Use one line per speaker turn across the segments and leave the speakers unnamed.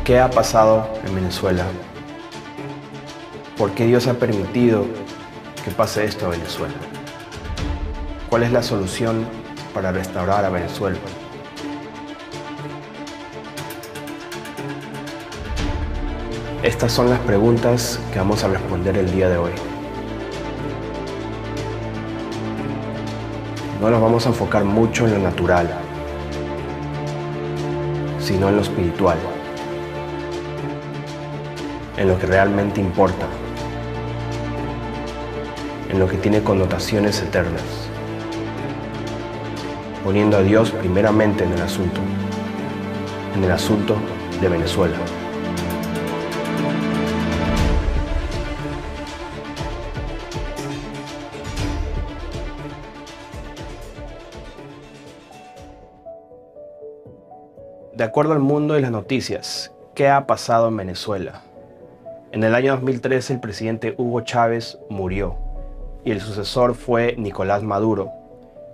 ¿Qué ha pasado en Venezuela? ¿Por qué Dios ha permitido que pase esto a Venezuela? ¿Cuál es la solución para restaurar a Venezuela? Estas son las preguntas que vamos a responder el día de hoy. No nos vamos a enfocar mucho en lo natural, sino en lo espiritual, en lo que realmente importa, en lo que tiene connotaciones eternas, poniendo a Dios primeramente en el asunto de Venezuela. De acuerdo al mundo y las noticias, ¿qué ha pasado en Venezuela? En el año 2013 el presidente Hugo Chávez murió y el sucesor fue Nicolás Maduro,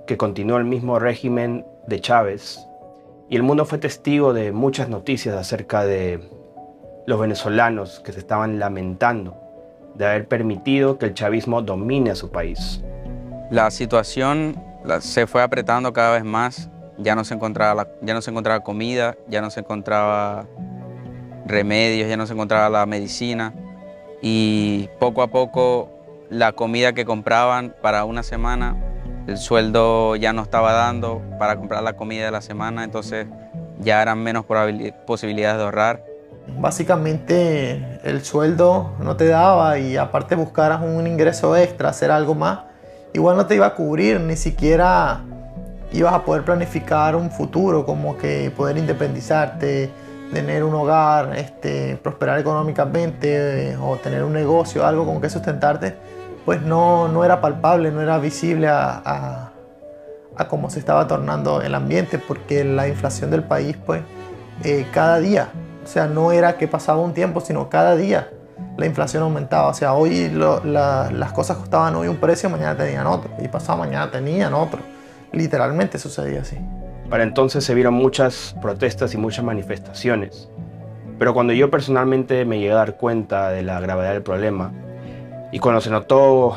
que continuó el mismo régimen de Chávez, y el mundo fue testigo de muchas noticias acerca de los venezolanos que se estaban lamentando de haber permitido que el chavismo domine a su país.
La situación se fue apretando cada vez más. Ya no se encontraba comida, ya no se encontraba remedios, ya no se encontraba la medicina, y poco a poco la comida que compraban para una semana, el sueldo ya no estaba dando para comprar la comida de la semana, entonces ya eran menos posibilidades de ahorrar.
Básicamente el sueldo no te daba, y aparte buscaras un ingreso extra, hacer algo más, igual no te iba a cubrir, ni siquiera ibas a poder planificar un futuro, como que poder independizarte, tener un hogar, prosperar económicamente, o tener un negocio, algo con que sustentarte, pues no era palpable, no era visible a cómo se estaba tornando el ambiente, porque la inflación del país, pues, cada día, o sea, no era que pasaba un tiempo, sino cada día la inflación aumentaba. O sea, hoy las cosas costaban hoy un precio, mañana tenían otro, y pasado mañana tenían otro. Literalmente sucedía así.
Para entonces se vieron muchas protestas y muchas manifestaciones, pero cuando yo personalmente me llegué a dar cuenta de la gravedad del problema, y cuando se notó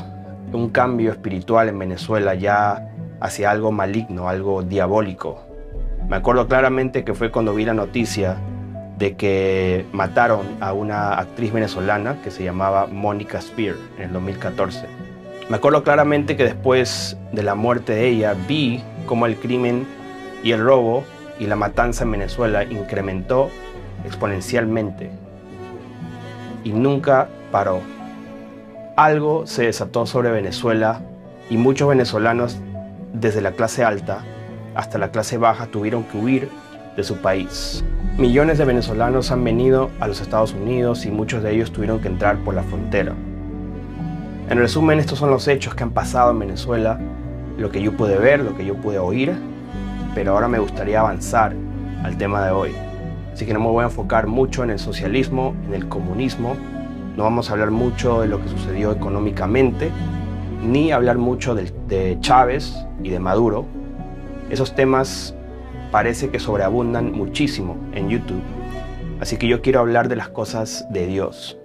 un cambio espiritual en Venezuela ya hacia algo maligno, algo diabólico, me acuerdo claramente que fue cuando vi la noticia de que mataron a una actriz venezolana que se llamaba Mónica Spear en el 2014. Me acuerdo claramente que después de la muerte de ella vi cómo el crimen y el robo y la matanza en Venezuela incrementó exponencialmente y nunca paró. Algo se desató sobre Venezuela, y muchos venezolanos, desde la clase alta hasta la clase baja, tuvieron que huir de su país. Millones de venezolanos han venido a los Estados Unidos, y muchos de ellos tuvieron que entrar por la frontera. En resumen, estos son los hechos que han pasado en Venezuela, lo que yo pude ver, lo que yo pude oír, pero ahora me gustaría avanzar al tema de hoy. Así que no me voy a enfocar mucho en el socialismo, en el comunismo, no vamos a hablar mucho de lo que sucedió económicamente, ni hablar mucho de Chávez y de Maduro. Esos temas parece que sobreabundan muchísimo en YouTube. Así que yo quiero hablar de las cosas de Dios,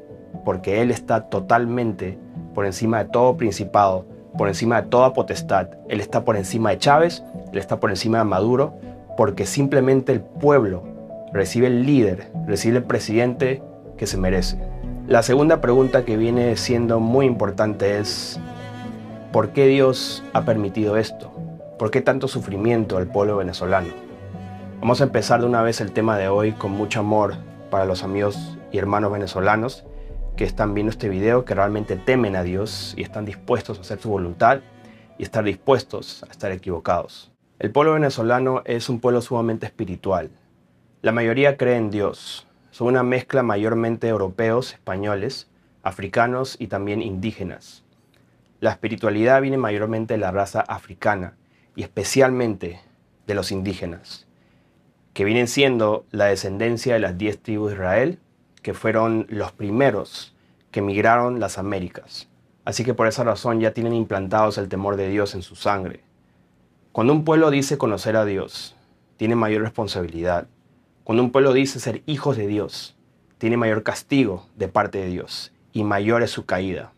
porque Él está totalmente por encima de todo principado, por encima de toda potestad. Él está por encima de Chávez, Él está por encima de Maduro, porque simplemente el pueblo recibe el líder, recibe el presidente que se merece. La segunda pregunta que viene siendo muy importante es: ¿por qué Dios ha permitido esto? ¿Por qué tanto sufrimiento al pueblo venezolano? Vamos a empezar de una vez el tema de hoy con mucho amor para los amigos y hermanos venezolanos que están viendo este video, que realmente temen a Dios y están dispuestos a hacer su voluntad y estar dispuestos a estar equivocados. El pueblo venezolano es un pueblo sumamente espiritual. La mayoría cree en Dios. Son una mezcla mayormente de europeos, españoles, africanos y también indígenas. La espiritualidad viene mayormente de la raza africana y especialmente de los indígenas. que vienen siendo la descendencia de las 10 tribus de Israel, que fueron los primeros que emigraron las Américas. Así que por esa razón ya tienen implantados el temor de Dios en su sangre. Cuando un pueblo dice conocer a Dios, tiene mayor responsabilidad. Cuando un pueblo dice ser hijos de Dios, tiene mayor castigo de parte de Dios y mayor es su caída.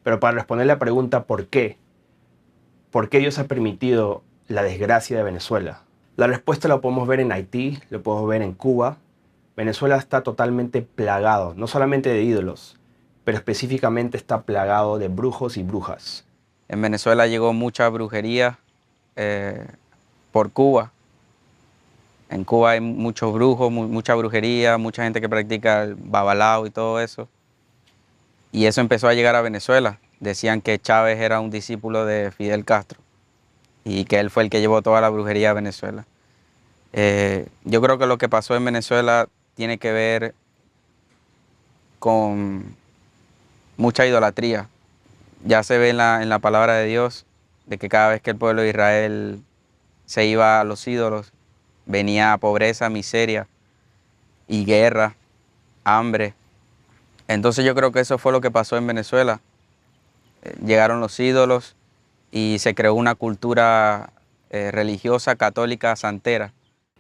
Pero para responder la pregunta ¿por qué? ¿Por qué Dios ha permitido la desgracia de Venezuela? La respuesta la podemos ver en Haití, lo podemos ver en Cuba. Venezuela está totalmente plagado, no solamente de ídolos, pero específicamente está plagado de brujos y brujas.
En Venezuela llegó mucha brujería por Cuba. En Cuba hay muchos brujos, mucha brujería, mucha gente que practica el babalao y todo eso. Y eso empezó a llegar a Venezuela. Decían que Chávez era un discípulo de Fidel Castro y que él fue el que llevó toda la brujería a Venezuela. Yo creo que lo que pasó en Venezuela tiene que ver con mucha idolatría. Ya se ve en la palabra de Dios de que cada vez que el pueblo de Israel se iba a los ídolos, venía pobreza, miseria y guerra, hambre. Entonces yo creo que eso fue lo que pasó en Venezuela. Llegaron los ídolos y se creó una cultura religiosa, católica, santera.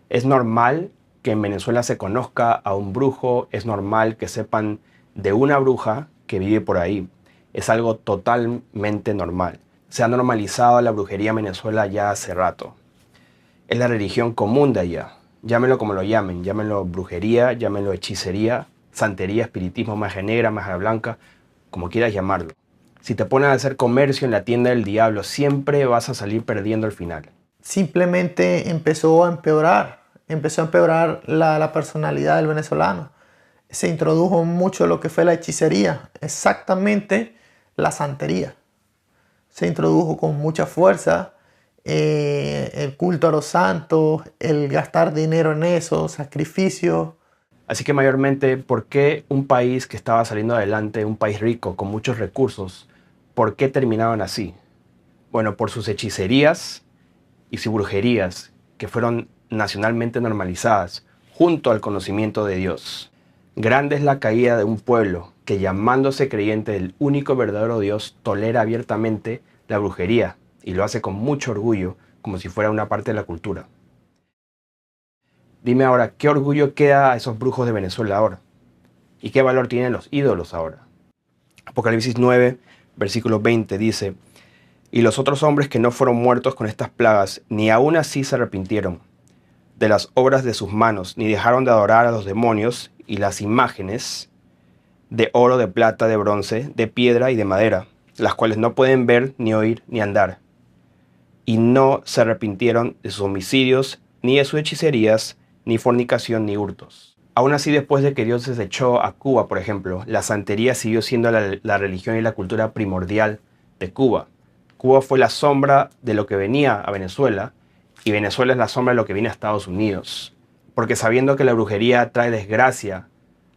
Es normal que en Venezuela se conozca a un brujo, es normal que sepan de una bruja que vive por ahí. Es algo totalmente normal. Se ha normalizado la brujería en Venezuela ya hace rato. Es la religión común de allá. Llámenlo como lo llamen. Llámenlo brujería, llámenlo hechicería, santería, espiritismo, magia negra, magia blanca, como quieras llamarlo. Si te pones a hacer comercio en la tienda del diablo, siempre vas a salir perdiendo al final.
Simplemente empezó a empeorar la personalidad del venezolano. Se introdujo mucho lo que fue la hechicería, exactamente la santería. Se introdujo con mucha fuerza el culto a los santos, el gastar dinero en eso, sacrificios.
Así que mayormente, ¿por qué un país que estaba saliendo adelante, un país rico, con muchos recursos, por qué terminaban así? Bueno, por sus hechicerías y sus brujerías, que fueron nacionalmente normalizadas, junto al conocimiento de Dios. Grande es la caída de un pueblo que, llamándose creyente del único verdadero Dios, tolera abiertamente la brujería y lo hace con mucho orgullo, como si fuera una parte de la cultura. Dime ahora, ¿qué orgullo queda a esos brujos de Venezuela ahora? ¿Y qué valor tienen los ídolos ahora? Apocalipsis 9, versículo 20 dice: y los otros hombres que no fueron muertos con estas plagas, ni aún así se arrepintieron de las obras de sus manos, ni dejaron de adorar a los demonios y las imágenes de oro, de plata, de bronce, de piedra y de madera, las cuales no pueden ver, ni oír, ni andar. Y no se arrepintieron de sus homicidios, ni de sus hechicerías, ni fornicación, ni hurtos. Aún así, después de que Dios desechó a Cuba, por ejemplo, la santería siguió siendo la religión y la cultura primordial de Cuba. Cuba fue la sombra de lo que venía a Venezuela, y Venezuela es la sombra de lo que viene a Estados Unidos. Porque sabiendo que la brujería trae desgracia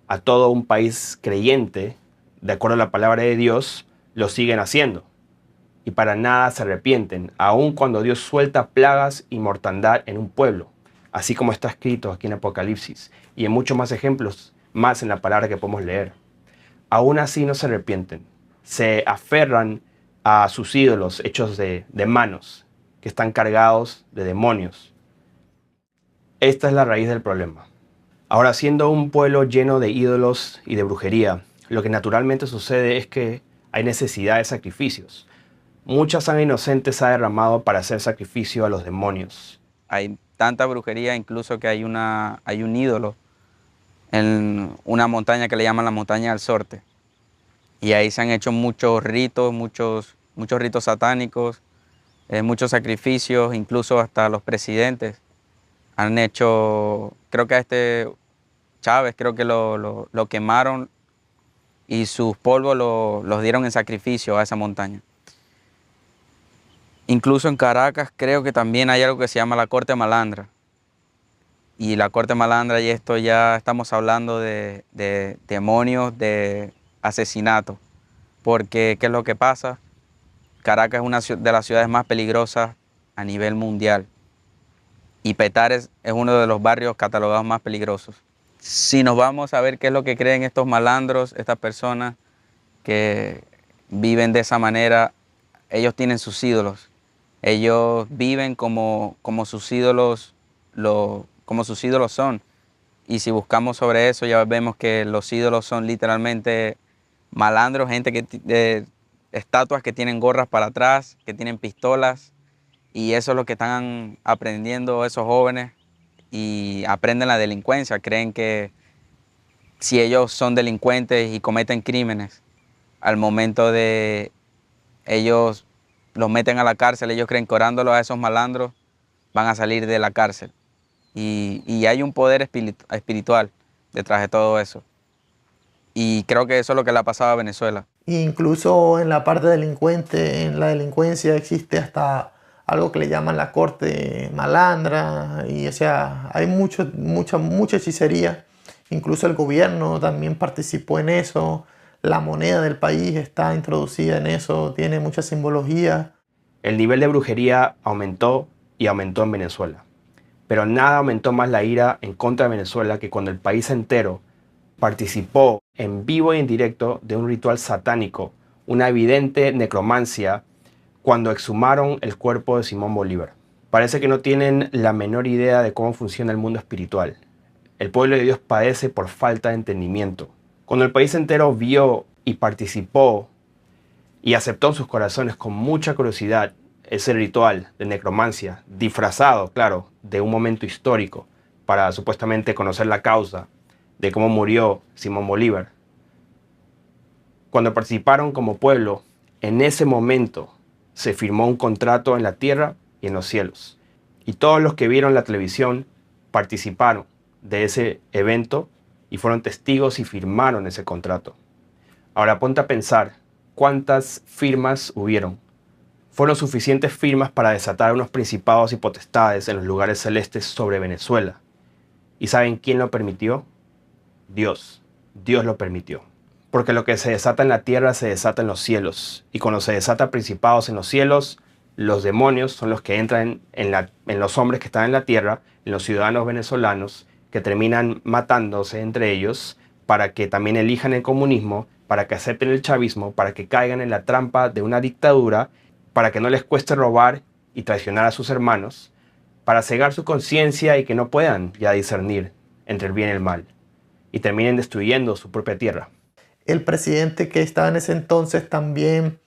a todo un país creyente, de acuerdo a la palabra de Dios, lo siguen haciendo. Y para nada se arrepienten, aun cuando Dios suelta plagas y mortandad en un pueblo, así como está escrito aquí en Apocalipsis, y en muchos más ejemplos, más en la palabra que podemos leer. Aún así no se arrepienten, se aferran a sus ídolos hechos de manos, que están cargados de demonios. Esta es la raíz del problema. Ahora, siendo un pueblo lleno de ídolos y de brujería, lo que naturalmente sucede es que hay necesidad de sacrificios. Mucha sangre inocente se ha derramado para hacer sacrificio a los demonios.
Hay tanta brujería, incluso que hay un ídolo en una montaña que le llaman la montaña del Sorte. Y ahí se han hecho muchos ritos, muchos ritos satánicos, muchos sacrificios, incluso hasta los presidentes han hecho, creo que a Chávez, creo que lo quemaron y sus polvos los dieron en sacrificio a esa montaña. Incluso en Caracas creo que también hay algo que se llama la Corte Malandra. Y la Corte Malandra, y esto ya estamos hablando de demonios, de asesinato. Porque, ¿qué es lo que pasa? Caracas es una de las ciudades más peligrosas a nivel mundial. y Petare es uno de los barrios catalogados más peligrosos. Si nos vamos a ver qué es lo que creen estos malandros, estas personas que viven de esa manera, ellos tienen sus ídolos. Ellos viven como sus ídolos, como sus ídolos son. Y si buscamos sobre eso, ya vemos que los ídolos son literalmente malandros, gente estatuas que tienen gorras para atrás, que tienen pistolas. Y eso es lo que están aprendiendo esos jóvenes y aprenden la delincuencia. Creen que si ellos son delincuentes y cometen crímenes, al momento de ellos los meten a la cárcel, ellos creen que orándolos a esos malandros van a salir de la cárcel. Y hay un poder espiritual detrás de todo eso. Y creo que eso es lo que le ha pasado a Venezuela.
Incluso en la parte delincuente, en la delincuencia existe hasta algo que le llaman la corte malandra. Y o sea, hay mucha hechicería. Incluso el gobierno también participó en eso. La moneda del país está introducida en eso, tiene mucha simbología.
El nivel de brujería aumentó y aumentó en Venezuela. Pero nada aumentó más la ira en contra de Venezuela que cuando el país entero participó en vivo y en directo de un ritual satánico, una evidente necromancia, cuando exhumaron el cuerpo de Simón Bolívar. Parece que no tienen la menor idea de cómo funciona el mundo espiritual. El pueblo de Dios padece por falta de entendimiento. Cuando el país entero vio y participó y aceptó en sus corazones con mucha curiosidad ese ritual de necromancia, disfrazado, claro, de un momento histórico para supuestamente conocer la causa de cómo murió Simón Bolívar. Cuando participaron como pueblo, en ese momento se firmó un contrato en la tierra y en los cielos. Y todos los que vieron la televisión participaron de ese evento y fueron testigos y firmaron ese contrato. Ahora ponte a pensar cuántas firmas hubieron. Fueron suficientes firmas para desatar unos principados y potestades en los lugares celestes sobre Venezuela. ¿Y saben quién lo permitió? Dios. Dios lo permitió. Porque lo que se desata en la tierra se desata en los cielos. Y cuando se desata principados en los cielos, los demonios son los que entran en los hombres que están en la tierra, en los ciudadanos venezolanos, que terminan matándose entre ellos para que también elijan el comunismo, para que acepten el chavismo, para que caigan en la trampa de una dictadura, para que no les cueste robar y traicionar a sus hermanos, para cegar su conciencia y que no puedan ya discernir entre el bien y el mal, y terminen destruyendo su propia tierra.
El presidente que estaba en ese entonces también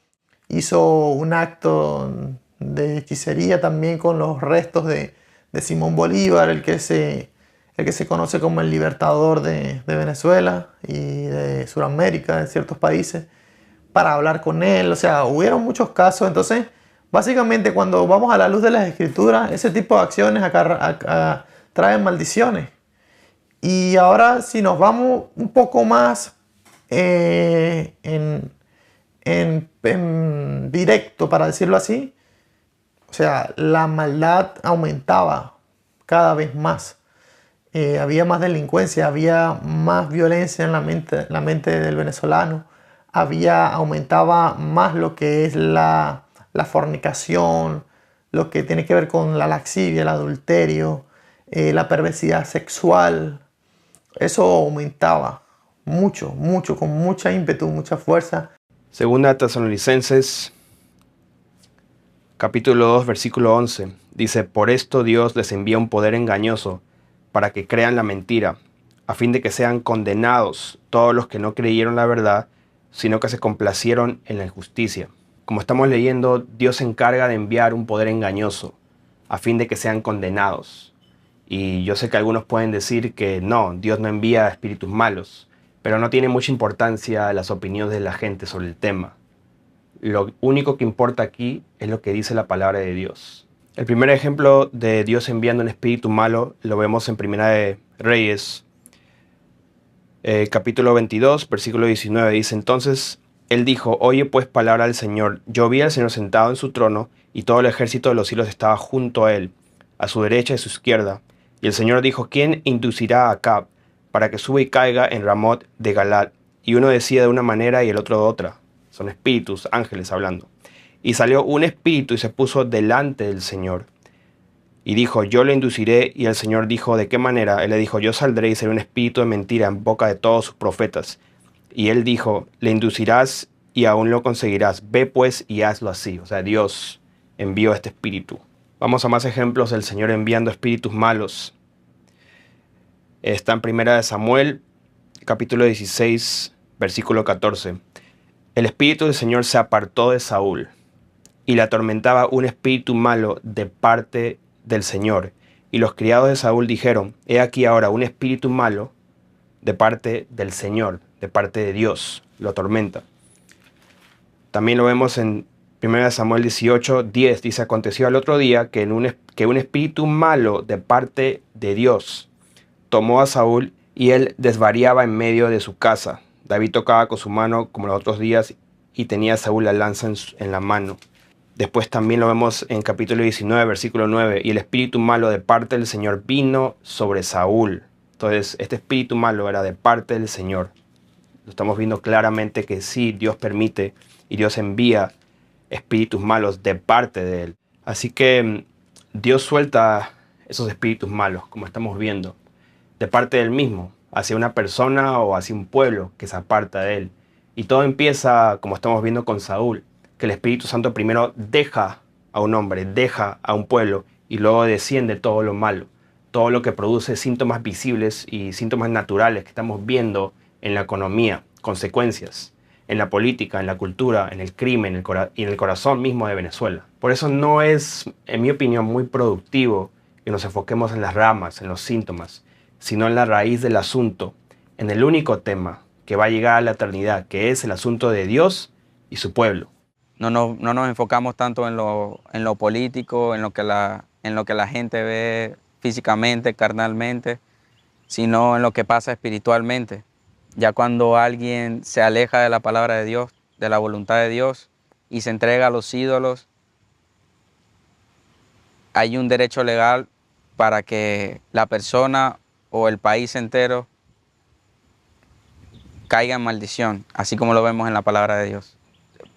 hizo un acto de hechicería también con los restos de Simón Bolívar, el que se conoce como el libertador de Venezuela y de Sudamérica, de ciertos países, para hablar con él. O sea, hubieron muchos casos. Entonces, básicamente, cuando vamos a la luz de las escrituras, ese tipo de acciones acá traen maldiciones. Y ahora, si nos vamos un poco más en directo, para decirlo así, o sea, la maldad aumentaba cada vez más. Había más delincuencia, había más violencia en la mente del venezolano, aumentaba más lo que es la fornicación, lo que tiene que ver con la laxivia, el adulterio, la perversidad sexual. Eso aumentaba mucho, con mucha ímpetu, mucha fuerza.
Segunda Tesalonicenses, capítulo 2, versículo 11, dice: por esto Dios les envía un poder engañoso para que crean la mentira, a fin de que sean condenados todos los que no creyeron la verdad, sino que se complacieron en la injusticia. Como estamos leyendo, Dios se encarga de enviar un poder engañoso, a fin de que sean condenados. Y yo sé que algunos pueden decir que no, Dios no envía espíritus malos, pero no tiene mucha importancia las opiniones de la gente sobre el tema. Lo único que importa aquí es lo que dice la palabra de Dios. El primer ejemplo de Dios enviando un espíritu malo lo vemos en Primera de Reyes, capítulo 22, versículo 19. Dice: entonces él dijo: oye pues palabra del Señor. Yo vi al Señor sentado en su trono, y todo el ejército de los cielos estaba junto a él, a su derecha y a su izquierda. Y el Señor dijo: ¿quién inducirá a Acab para que suba y caiga en Ramot de Galad? Y uno decía de una manera y el otro de otra. Son espíritus, ángeles hablando. Y salió un espíritu y se puso delante del Señor. Y dijo, yo le induciré. Y el Señor dijo, ¿de qué manera? Él le dijo, yo saldré y seré un espíritu de mentira en boca de todos sus profetas. Y él dijo, le inducirás y aún lo conseguirás. Ve pues y hazlo así. O sea, Dios envió este espíritu. Vamos a más ejemplos del Señor enviando espíritus malos. Está en 1 Samuel, capítulo 16, versículo 14. El espíritu del Señor se apartó de Saúl y le atormentaba un espíritu malo de parte del Señor. Y los criados de Saúl dijeron, he aquí ahora un espíritu malo de parte del Señor, de parte de Dios, lo atormenta. También lo vemos en 1 Samuel 18, 10. Dice, aconteció al otro día que un espíritu malo de parte de Dios tomó a Saúl y él desvariaba en medio de su casa. David tocaba con su mano como los otros días y tenía a Saúl la lanza en la mano. Después también lo vemos en capítulo 19, versículo 9. Y el espíritu malo de parte del Señor vino sobre Saúl. Entonces, este espíritu malo era de parte del Señor. Lo estamos viendo claramente que sí, Dios permite y Dios envía espíritus malos de parte de Él. Así que Dios suelta esos espíritus malos, como estamos viendo, de parte del mismo, hacia una persona o hacia un pueblo que se aparta de Él. Y todo empieza, como estamos viendo con Saúl, que el Espíritu Santo primero deja a un hombre, deja a un pueblo y luego desciende todo lo malo, todo lo que produce síntomas visibles y síntomas naturales que estamos viendo en la economía, consecuencias, en la política, en la cultura, en el crimen y en el corazón mismo de Venezuela. Por eso no es, en mi opinión, muy productivo que nos enfoquemos en las ramas, en los síntomas, sino en la raíz del asunto, en el único tema que va a llegar a la eternidad, que es el asunto de Dios y su pueblo.
No nos enfocamos tanto en lo político, en lo que la gente ve físicamente, carnalmente, sino en lo que pasa espiritualmente. Ya cuando alguien se aleja de la palabra de Dios, de la voluntad de Dios, y se entrega a los ídolos, hay un derecho legal para que la persona o el país entero caiga en maldición, así como lo vemos en la palabra de Dios.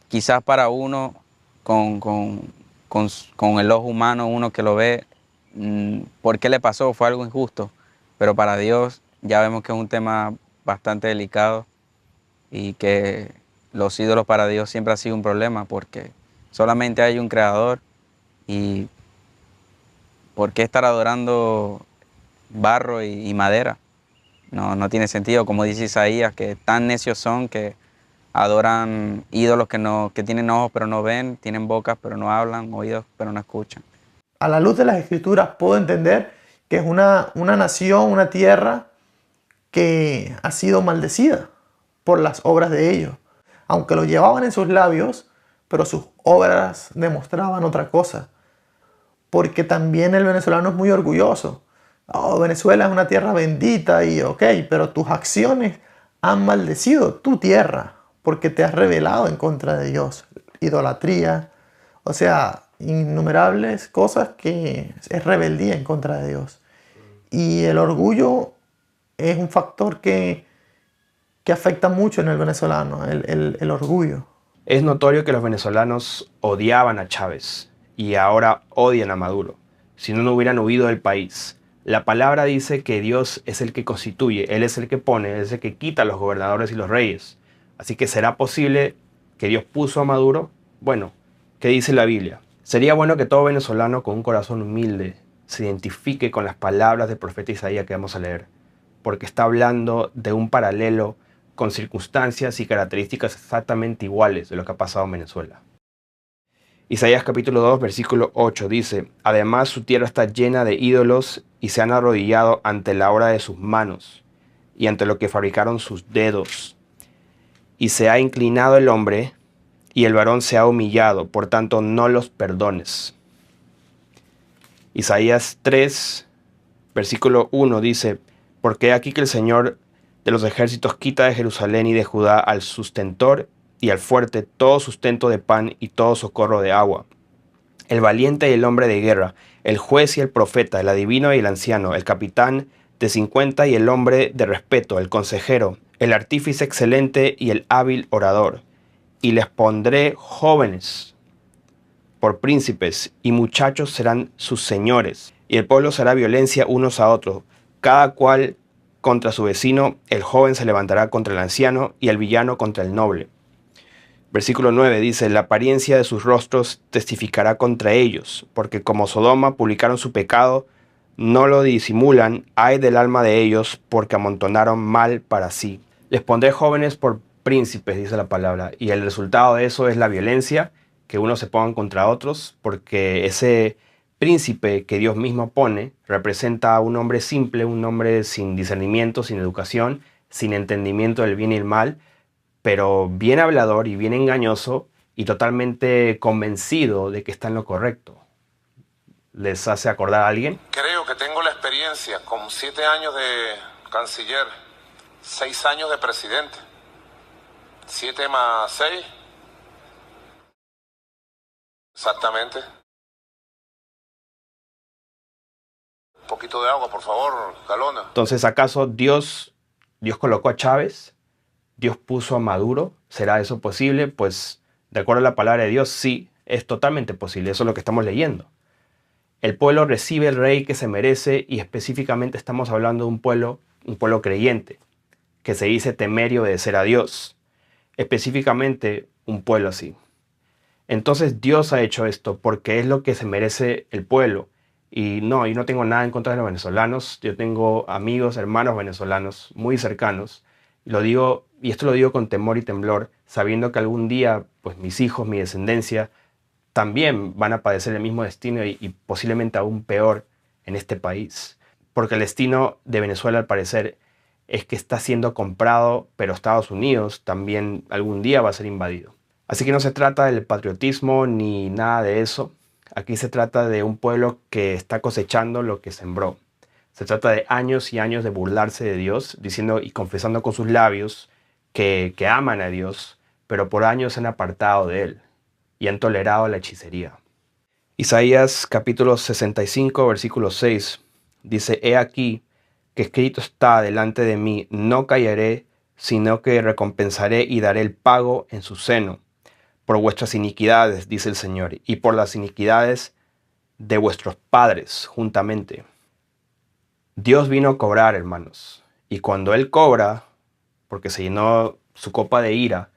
Quizás para uno, con el ojo humano, uno que lo ve, ¿por qué le pasó? Fue algo injusto. Pero para Dios ya vemos que es un tema bastante delicado y que los ídolos para Dios siempre ha sido un problema porque solamente hay un creador y ¿por qué estar adorando barro y madera? No tiene sentido, como dice Isaías, que tan necios son que adoran ídolos que tienen ojos pero no ven, tienen bocas pero no hablan, oídos pero no escuchan.
A la luz de las Escrituras puedo entender que es una nación, una tierra que ha sido maldecida por las obras de ellos. Aunque lo llevaban en sus labios, pero sus obras demostraban otra cosa. Porque también el venezolano es muy orgulloso. Oh, Venezuela es una tierra bendita y ok, pero tus acciones han maldecido tu tierra porque te has rebelado en contra de Dios. Idolatría, o sea, innumerables cosas que es rebeldía en contra de Dios. Y el orgullo es un factor que afecta mucho en el venezolano, el orgullo.
Es notorio que los venezolanos odiaban a Chávez y ahora odian a Maduro. Si no, no hubieran huido del país. La palabra dice que Dios es el que constituye, Él es el que pone, Él es el que quita a los gobernadores y los reyes. Así que ¿será posible que Dios puso a Maduro? Bueno, ¿qué dice la Biblia? Sería bueno que todo venezolano con un corazón humilde se identifique con las palabras del profeta Isaías que vamos a leer, porque está hablando de un paralelo con circunstancias y características exactamente iguales de lo que ha pasado en Venezuela. Isaías capítulo 2, versículo 8 dice, además su tierra está llena de ídolos y se han arrodillado ante la obra de sus manos y ante lo que fabricaron sus dedos. Y se ha inclinado el hombre y el varón se ha humillado, por tanto no los perdones. Isaías 3, versículo 1 dice, porque aquí que el Señor de los ejércitos quita de Jerusalén y de Judá al sustentor y al fuerte todo sustento de pan y todo socorro de agua. El valiente y el hombre de guerra, el juez y el profeta, el adivino y el anciano, el capitán de 50 y el hombre de respeto, el consejero, el artífice excelente y el hábil orador. Y les pondré jóvenes por príncipes y muchachos serán sus señores. y el pueblo se hará violencia unos a otros, cada cual contra su vecino, el joven se levantará contra el anciano y el villano contra el noble. Versículo 9 dice, la apariencia de sus rostros testificará contra ellos, porque como Sodoma publicaron su pecado, no lo disimulan, ay del alma de ellos, porque amontonaron mal para sí. Les pondré jóvenes por príncipes, dice la palabra, y el resultado de eso es la violencia, que unos se pongan contra otros, porque ese príncipe que Dios mismo pone representa a un hombre simple, un hombre sin discernimiento, sin educación, sin entendimiento del bien y el mal, pero bien hablador y bien engañoso y totalmente convencido de que está en lo correcto. ¿Les hace acordar a alguien?
Creo que tengo la experiencia con 7 años de canciller, 6 años de presidente. 7 más 6. Exactamente. Un poquito de agua, por favor, Calona.
Entonces, ¿acaso Dios colocó a Chávez? ¿Dios puso a Maduro? ¿Será eso posible? Pues, de acuerdo a la palabra de Dios, sí, es totalmente posible. Eso es lo que estamos leyendo. El pueblo recibe el rey que se merece y específicamente estamos hablando de un pueblo creyente, que se dice temer y obedecer a Dios. Específicamente un pueblo así. Entonces Dios ha hecho esto porque es lo que se merece el pueblo. Y no, yo no tengo nada en contra de los venezolanos. Yo tengo amigos, hermanos venezolanos muy cercanos. Lo digo, y esto lo digo con temor y temblor, sabiendo que algún día, pues mis hijos, mi descendencia, también van a padecer el mismo destino y posiblemente aún peor en este país. Porque el destino de Venezuela, al parecer, es que está siendo comprado, pero Estados Unidos también algún día va a ser invadido. Así que no se trata del patriotismo ni nada de eso. Aquí se trata de un pueblo que está cosechando lo que sembró. Se trata de años y años de burlarse de Dios, diciendo y confesando con sus labios que aman a Dios, pero por años se han apartado de Él y han tolerado la hechicería. Isaías capítulo 65, versículo 6, dice, he aquí que escrito está delante de mí, no callaré, sino que recompensaré y daré el pago en su seno, por vuestras iniquidades, dice el Señor, y por las iniquidades de vuestros padres juntamente. Dios vino a cobrar, hermanos, y cuando Él cobra, porque se llenó su copa de ira,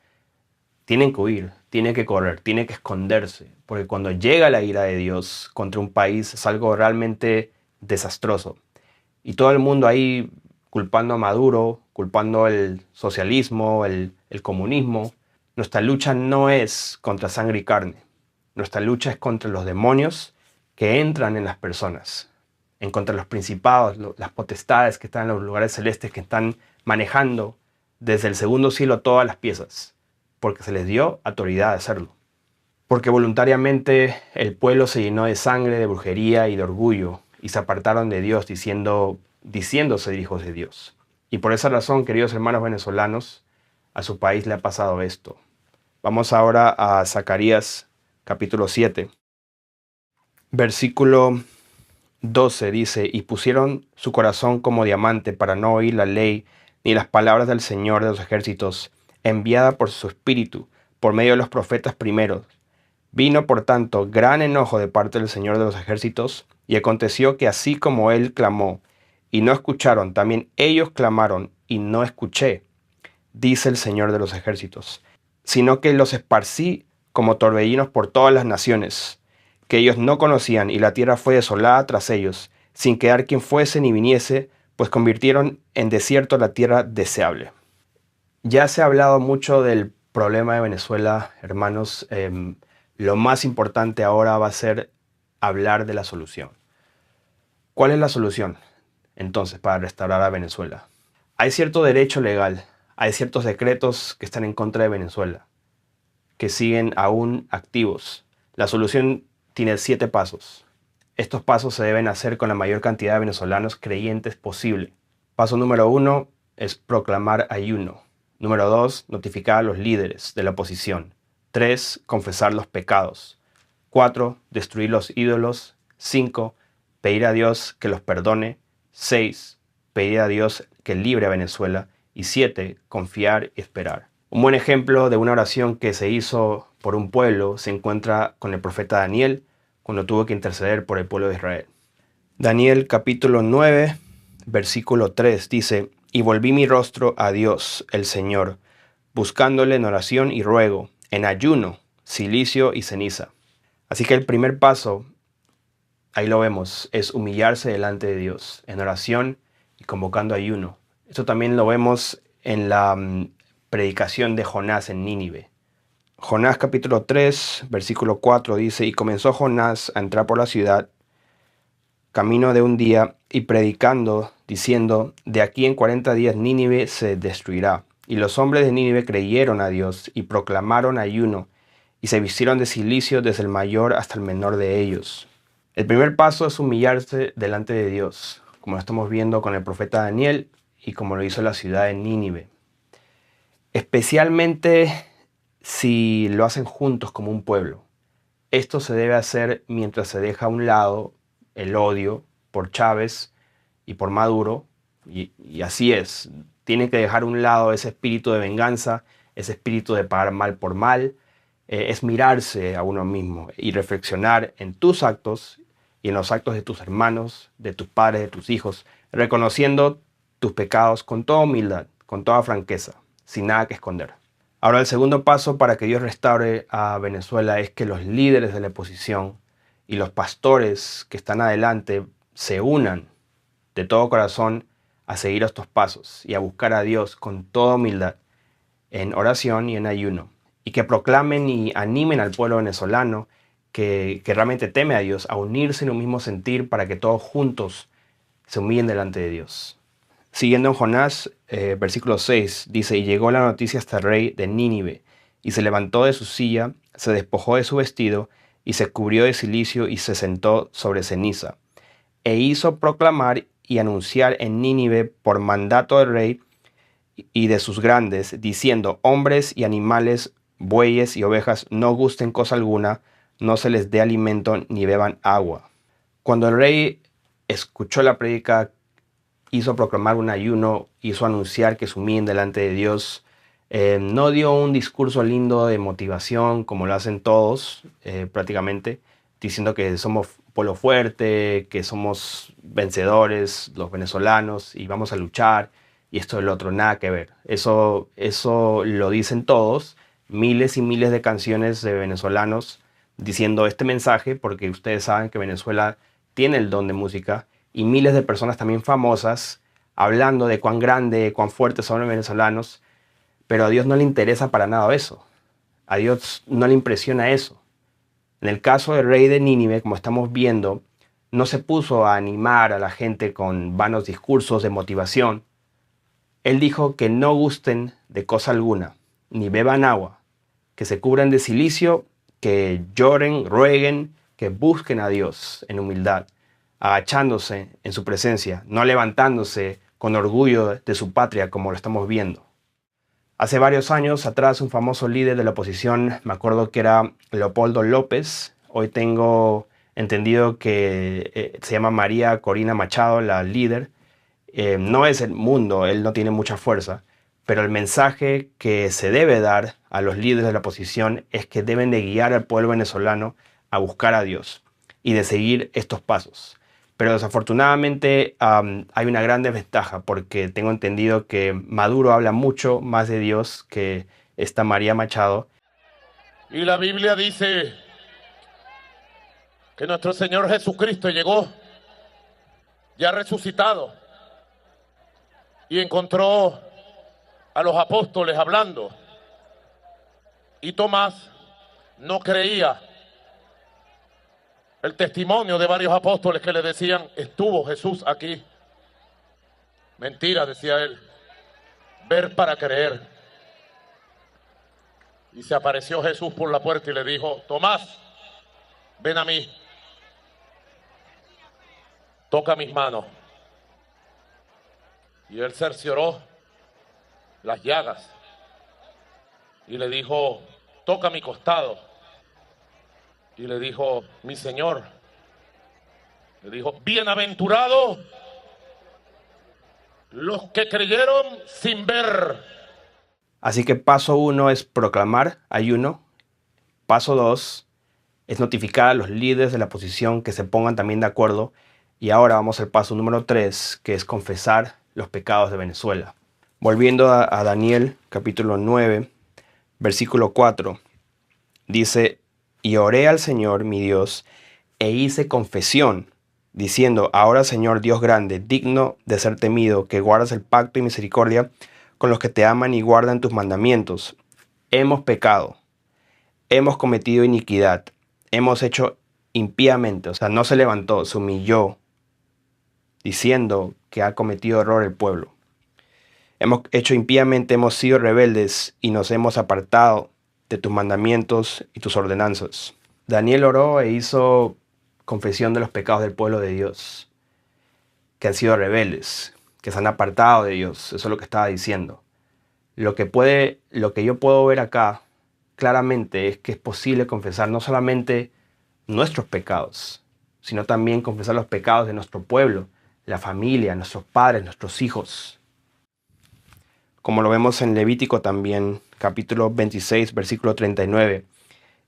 tienen que huir, tienen que correr, tienen que esconderse, porque cuando llega la ira de Dios contra un país es algo realmente desastroso. Y todo el mundo ahí culpando a Maduro, culpando el socialismo, el comunismo. Nuestra lucha no es contra sangre y carne. Nuestra lucha es contra los demonios que entran en las personas, en contra los principados, las potestades que están en los lugares celestes, que están manejando desde el segundo cielo todas las piezas, porque se les dio autoridad de hacerlo. Porque voluntariamente el pueblo se llenó de sangre, de brujería y de orgullo, y se apartaron de Dios diciéndose hijos de Dios. Y por esa razón, queridos hermanos venezolanos, a su país le ha pasado esto. Vamos ahora a Zacarías capítulo 7. Versículo 12 dice, y pusieron su corazón como diamante para no oír la ley ni las palabras del Señor de los ejércitos, enviada por su espíritu, por medio de los profetas primeros. Vino, por tanto, gran enojo de parte del Señor de los ejércitos, y aconteció que así como él clamó, y no escucharon, también ellos clamaron, y no escuché, dice el Señor de los ejércitos, sino que los esparcí como torbellinos por todas las naciones, que ellos no conocían, y la tierra fue desolada tras ellos, sin quedar quien fuese ni viniese, pues convirtieron en desierto la tierra deseable. Ya se ha hablado mucho del problema de Venezuela, hermanos. Lo más importante ahora va a ser hablar de la solución. ¿Cuál es la solución, entonces, para restaurar a Venezuela? Hay cierto derecho legal, hay ciertos decretos que están en contra de Venezuela, que siguen aún activos. La solución tiene 7 pasos. Estos pasos se deben hacer con la mayor cantidad de venezolanos creyentes posible. Paso número 1 es proclamar ayuno. Número 2, notificar a los líderes de la oposición. 3, confesar los pecados. 4, destruir los ídolos. 5, pedir a Dios que los perdone. 6, pedir a Dios que libre a Venezuela. Y 7, confiar y esperar. Un buen ejemplo de una oración que se hizo por un pueblo se encuentra con el profeta Daniel, cuando tuvo que interceder por el pueblo de Israel. Daniel capítulo 9, versículo 3 dice, y volví mi rostro a Dios, el Señor, buscándole en oración y ruego, en ayuno, cilicio y ceniza. Así que el primer paso, ahí lo vemos, es humillarse delante de Dios, en oración y convocando ayuno. Esto también lo vemos en la predicación de Jonás en Nínive. Jonás capítulo 3, versículo 4 dice, y comenzó Jonás a entrar por la ciudad, camino de un día, y predicando, diciendo, de aquí en 40 días Nínive se destruirá. Y los hombres de Nínive creyeron a Dios y proclamaron ayuno, y se vistieron de cilicio desde el mayor hasta el menor de ellos. El primer paso es humillarse delante de Dios, como lo estamos viendo con el profeta Daniel y como lo hizo la ciudad de Nínive. Especialmente si lo hacen juntos como un pueblo. Esto se debe hacer mientras se deja a un lado el odio por Chávez y por Maduro, y así es. Tiene que dejar a un lado ese espíritu de venganza, ese espíritu de pagar mal por mal. Es mirarse a uno mismo y reflexionar en tus actos y en los actos de tus hermanos, de tus padres, de tus hijos, reconociendo tus pecados con toda humildad, con toda franqueza, sin nada que esconder. Ahora, el segundo paso para que Dios restaure a Venezuela es que los líderes de la oposición y los pastores que están adelante se unan de todo corazón a seguir estos pasos y a buscar a Dios con toda humildad en oración y en ayuno, y que proclamen y animen al pueblo venezolano que realmente teme a Dios a unirse en un mismo sentir para que todos juntos se humillen delante de Dios. Siguiendo en Jonás, versículo 6, dice, y llegó la noticia hasta el rey de Nínive, y se levantó de su silla, se despojó de su vestido, y se cubrió de cilicio y se sentó sobre ceniza. E hizo proclamar y anunciar en Nínive por mandato del rey y de sus grandes, diciendo, hombres y animales, bueyes y ovejas, no gusten cosa alguna, no se les dé alimento ni beban agua. Cuando el rey escuchó la prédica, hizo proclamar un ayuno, hizo anunciar que se humillen delante de Dios. No dio un discurso lindo de motivación como lo hacen todos prácticamente, diciendo que somos pueblo fuerte, que somos vencedores los venezolanos y vamos a luchar y esto y lo otro, nada que ver. Eso lo dicen todos, miles y miles de canciones de venezolanos diciendo este mensaje, porque ustedes saben que Venezuela tiene el don de música, y miles de personas también famosas hablando de cuán grande, cuán fuertes son los venezolanos. Pero a Dios no le interesa para nada eso. A Dios no le impresiona eso. En el caso del rey de Nínive, como estamos viendo, no se puso a animar a la gente con vanos discursos de motivación. Él dijo que no gusten de cosa alguna, ni beban agua, que se cubran de cilicio, que lloren, rueguen, que busquen a Dios en humildad, agachándose en su presencia, no levantándose con orgullo de su patria como lo estamos viendo. Hace varios años atrás, un famoso líder de la oposición, me acuerdo que era Leopoldo López, hoy tengo entendido que se llama María Corina Machado, la líder. No es el mundo, él no tiene mucha fuerza, pero el mensaje que se debe dar a los líderes de la oposición es que deben de guiar al pueblo venezolano a buscar a Dios y de seguir estos pasos. Pero desafortunadamente hay una gran desventaja, porque tengo entendido que Maduro habla mucho más de Dios que esta María Machado.
Y la Biblia dice que nuestro Señor Jesucristo llegó ya resucitado y encontró a los apóstoles hablando. Y Tomás no creía el testimonio de varios apóstoles que le decían, estuvo Jesús aquí. Mentira, decía él, ver para creer. Y se apareció Jesús por la puerta y le dijo, Tomás, ven a mí, toca mis manos. Y él cercioró las llagas y le dijo, toca mi costado. Y le dijo, mi Señor, le dijo, bienaventurados los que creyeron sin ver.
Así que paso 1 es proclamar ayuno. Paso 2 es notificar a los líderes de la oposición que se pongan también de acuerdo Y ahora vamos al paso número 3, que es confesar los pecados de Venezuela. Volviendo a Daniel, capítulo 9, versículo 4, dice: y oré al Señor mi Dios, e hice confesión, diciendo: ahora, Señor Dios grande, digno de ser temido, que guardas el pacto y misericordia con los que te aman y guardan tus mandamientos. Hemos pecado, hemos cometido iniquidad, hemos hecho impíamente. O sea, no se levantó, se humilló, diciendo que ha cometido error el pueblo. Hemos hecho impíamente, hemos sido rebeldes y nos hemos apartado de tus mandamientos y tus ordenanzas. Daniel oró e hizo confesión de los pecados del pueblo de Dios, que han sido rebeldes, que se han apartado de Dios. Eso es lo que estaba diciendo. Lo que yo puedo ver acá claramente es que es posible confesar no solamente nuestros pecados, sino también confesar los pecados de nuestro pueblo, la familia, nuestros padres, nuestros hijos. Como lo vemos en Levítico también, capítulo 26, versículo 39.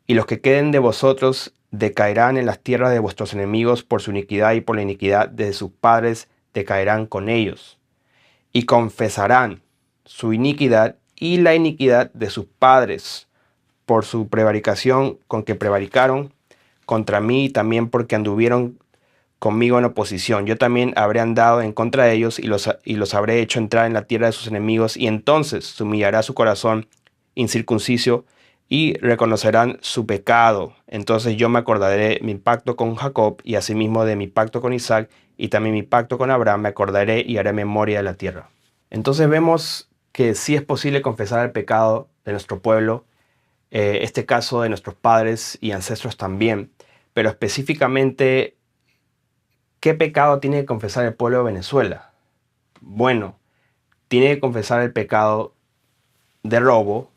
Y los que queden de vosotros decaerán en las tierras de vuestros enemigos por su iniquidad, y por la iniquidad de sus padres decaerán con ellos. Y confesarán su iniquidad y la iniquidad de sus padres por su prevaricación con que prevaricaron contra mí, y también porque anduvieron conmigo en oposición. Yo también habré andado en contra de ellos y los habré hecho entrar en la tierra de sus enemigos, y entonces se humillará su corazón incircunciso y reconocerán su pecado. Entonces yo me acordaré de mi pacto con Jacob, y asimismo de mi pacto con Isaac, y también mi pacto con Abraham. Me acordaré y haré memoria de la tierra. Entonces vemos que sí es posible confesar el pecado de nuestro pueblo, este caso de nuestros padres y ancestros también, pero específicamente, ¿qué pecado tiene que confesar el pueblo de Venezuela? Bueno, tiene que confesar el pecado de robo,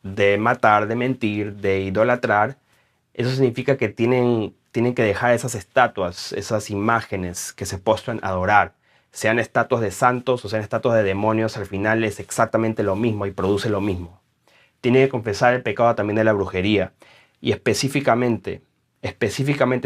de matar, de mentir, de idolatrar. Eso significa que tienen que dejar esas estatuas, esas imágenes que se postran a adorar. Sean estatuas de santos o sean estatuas de demonios, al final es exactamente lo mismo y produce lo mismo. Tiene que confesar el pecado también de la brujería. Y específicamente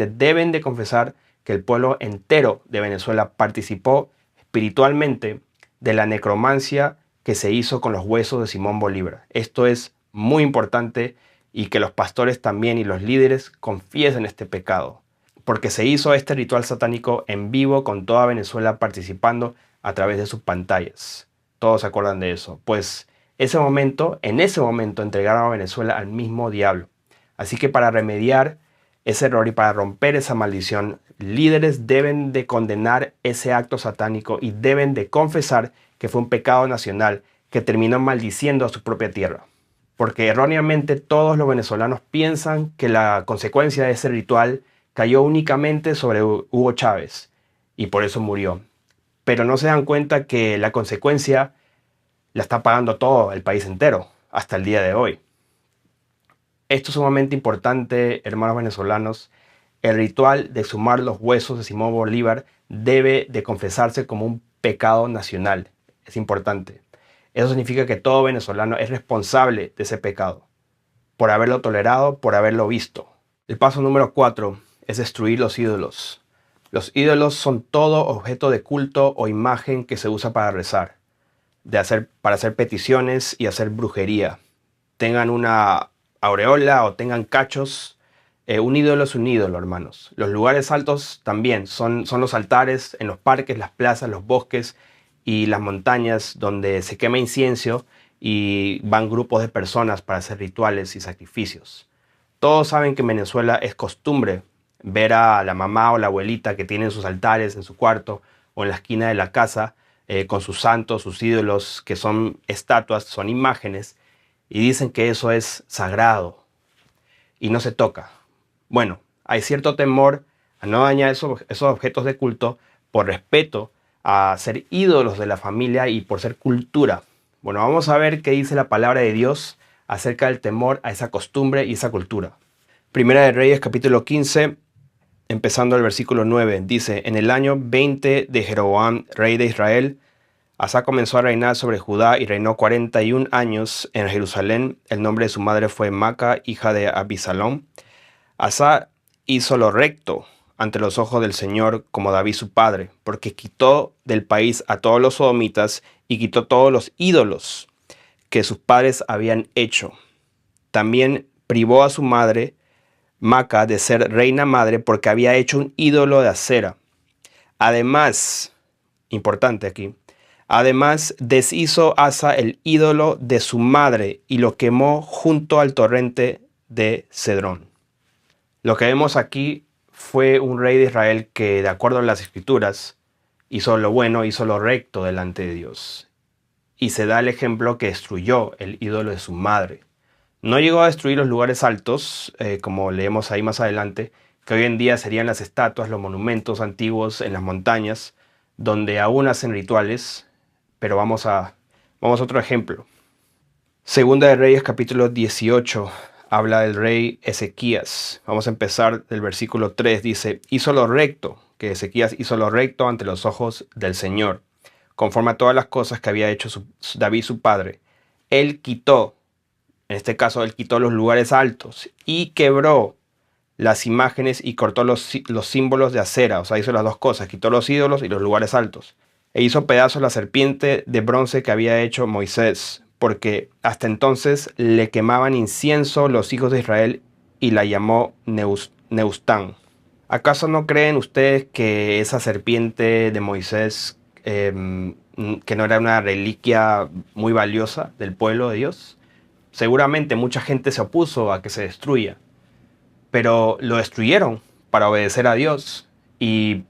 deben de confesar que el pueblo entero de Venezuela participó espiritualmente de la necromancia que se hizo con los huesos de Simón Bolívar. Esto es muy importante, y que los pastores también y los líderes confiesen este pecado, porque se hizo este ritual satánico en vivo con toda Venezuela participando a través de sus pantallas. Todos se acuerdan de eso. Pues en ese momento entregaron a Venezuela al mismo diablo. Así que para remediar ese error y para romper esa maldición, líderes deben de condenar ese acto satánico y deben de confesar que fue un pecado nacional que terminó maldiciendo a su propia tierra. Porque erróneamente todos los venezolanos piensan que la consecuencia de ese ritual cayó únicamente sobre Hugo Chávez y por eso murió. Pero no se dan cuenta que la consecuencia la está pagando todo el país entero hasta el día de hoy. Esto es sumamente importante, hermanos venezolanos. El ritual de exhumar los huesos de Simón Bolívar debe de confesarse como un pecado nacional. Es importante. Eso significa que todo venezolano es responsable de ese pecado, por haberlo tolerado, por haberlo visto. El paso número 4 es destruir los ídolos. Los ídolos son todo objeto de culto o imagen que se usa para rezar, para hacer peticiones y hacer brujería. Tengan una aureola o tengan cachos, un ídolo es un ídolo, hermanos. Los lugares altos también son los altares en los parques, las plazas, los bosques y las montañas donde se quema incienso y van grupos de personas para hacer rituales y sacrificios. Todos saben que en Venezuela es costumbre ver a la mamá o la abuelita que tienen sus altares en su cuarto o en la esquina de la casa con sus santos, sus ídolos, que son estatuas, son imágenes, y dicen que eso es sagrado y no se toca. Bueno, hay cierto temor a no dañar esos objetos de culto por respeto a ser ídolos de la familia y por ser cultura. Bueno, vamos a ver qué dice la palabra de Dios acerca del temor a esa costumbre y esa cultura. Primera de Reyes, capítulo 15, empezando el versículo 9, dice: en el año 20 de Jeroboam, rey de Israel, Asa comenzó a reinar sobre Judá y reinó 41 años en Jerusalén. El nombre de su madre fue Maca, hija de Abisalom. Asa hizo lo recto ante los ojos del Señor como David su padre, porque quitó del país a todos los sodomitas y quitó todos los ídolos que sus padres habían hecho. También privó a su madre, Maca, de ser reina madre porque había hecho un ídolo de acera. Además, importante aquí, además deshizo Asa el ídolo de su madre y lo quemó junto al torrente de Cedrón. Lo que vemos aquí fue un rey de Israel que, de acuerdo a las escrituras, hizo lo bueno, hizo lo recto delante de Dios. Y se da el ejemplo que destruyó el ídolo de su madre. No llegó a destruir los lugares altos, como leemos ahí más adelante, que hoy en día serían las estatuas, los monumentos antiguos en las montañas, donde aún hacen rituales, pero vamos a otro ejemplo. Segunda de Reyes capítulo 18 habla del rey Ezequías. Vamos a empezar del versículo 3, dice, hizo lo recto, que Ezequías hizo lo recto ante los ojos del Señor, conforme a todas las cosas que había hecho David su padre. Él quitó, en este caso él quitó los lugares altos y quebró las imágenes y cortó los símbolos de acera, o sea, hizo las dos cosas, quitó los ídolos y los lugares altos. E hizo pedazos la serpiente de bronce que había hecho Moisés, porque hasta entonces le quemaban incienso los hijos de Israel y la llamó Neustán. ¿Acaso no creen ustedes que esa serpiente de Moisés, que no era una reliquia muy valiosa del pueblo de Dios? Seguramente mucha gente se opuso a que se destruya, pero lo destruyeron para obedecer a Dios y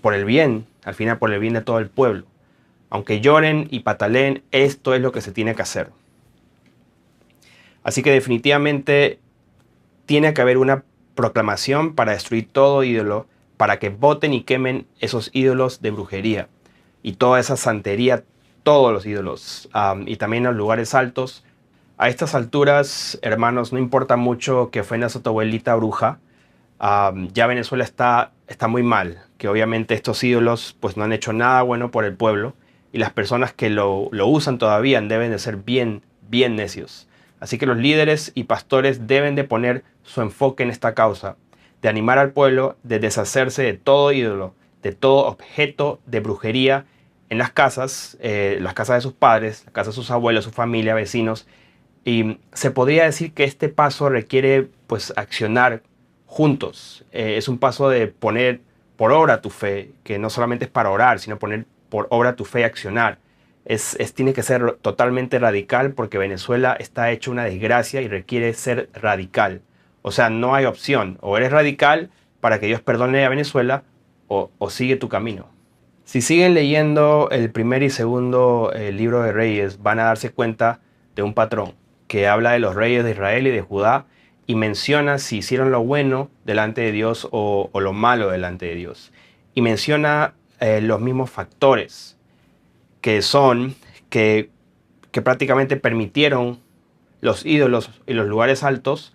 por el bien, al final por el bien de todo el pueblo. Aunque lloren y pataleen, esto es lo que se tiene que hacer. Así que definitivamente tiene que haber una proclamación para destruir todo ídolo, para que voten y quemen esos ídolos de brujería y toda esa santería, todos los ídolos, y también los lugares altos. A estas alturas, hermanos, no importa mucho que ofendas a tu abuelita bruja, ya Venezuela está muy mal, que obviamente estos ídolos pues no han hecho nada bueno por el pueblo y las personas que lo usan todavía deben de ser bien necios. Así que los líderes y pastores deben de poner su enfoque en esta causa, de animar al pueblo, de deshacerse de todo ídolo, de todo objeto de brujería en las casas de sus padres, las casas de sus abuelos, su familia, vecinos. Y se podría decir que este paso requiere pues accionar juntos. Es un paso de poner por obra tu fe, que no solamente es para orar, sino poner por obra tu fe y accionar. Tiene que ser totalmente radical porque Venezuela está hecho una desgracia y requiere ser radical. O sea, no hay opción. O eres radical para que Dios perdone a Venezuela o sigue tu camino. Si siguen leyendo el primer y segundo libro de Reyes, van a darse cuenta de un patrón que habla de los reyes de Israel y de Judá y menciona si hicieron lo bueno delante de Dios o lo malo delante de Dios. Y menciona los mismos factores que son que prácticamente permitieron los ídolos y los lugares altos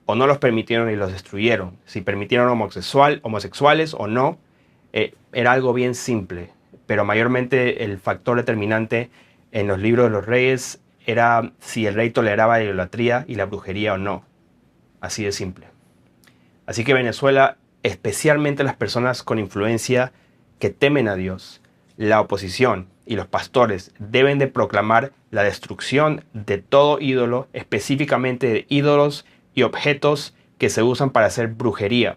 o no los permitieron y los destruyeron. Si permitieron homosexuales o no, era algo bien simple. Pero mayormente el factor determinante en los libros de los reyes era si el rey toleraba la idolatría y la brujería o no. Así de simple. Así que Venezuela, especialmente las personas con influencia que temen a Dios, la oposición y los pastores deben de proclamar la destrucción de todo ídolo, específicamente de ídolos y objetos que se usan para hacer brujería.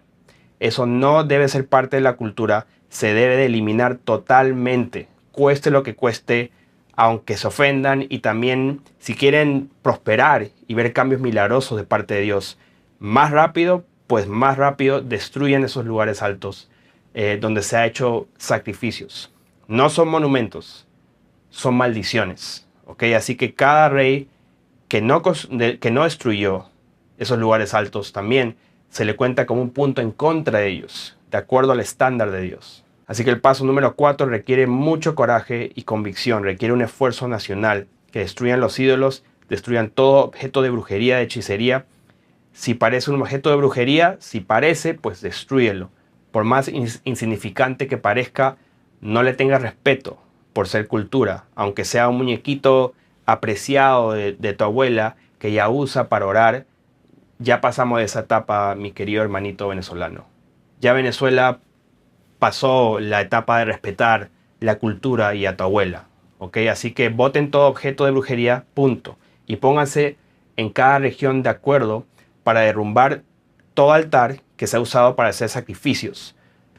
Eso no debe ser parte de la cultura, se debe de eliminar totalmente, cueste lo que cueste, aunque se ofendan, y también si quieren prosperar y ver cambios milagrosos de parte de Dios, más rápido destruyen esos lugares altos donde se ha hecho sacrificios. No son monumentos, son maldiciones. ¿Okay? Así que cada rey que no destruyó esos lugares altos también se le cuenta como un punto en contra de ellos, de acuerdo al estándar de Dios. Así que el paso número 4 requiere mucho coraje y convicción, requiere un esfuerzo nacional, que destruyan los ídolos, destruyan todo objeto de brujería, de hechicería. Si parece un objeto de brujería, si parece, pues destrúyelo. Por más insignificante que parezca, no le tengas respeto por ser cultura, aunque sea un muñequito apreciado de tu abuela que ya usa para orar. Ya pasamos de esa etapa, mi querido hermanito venezolano. Ya Venezuela pasó la etapa de respetar la cultura y a tu abuela, ¿ok? Así que voten todo objeto de brujería, punto. Y pónganse en cada región de acuerdo para derrumbar todo altar que se ha usado para hacer sacrificios.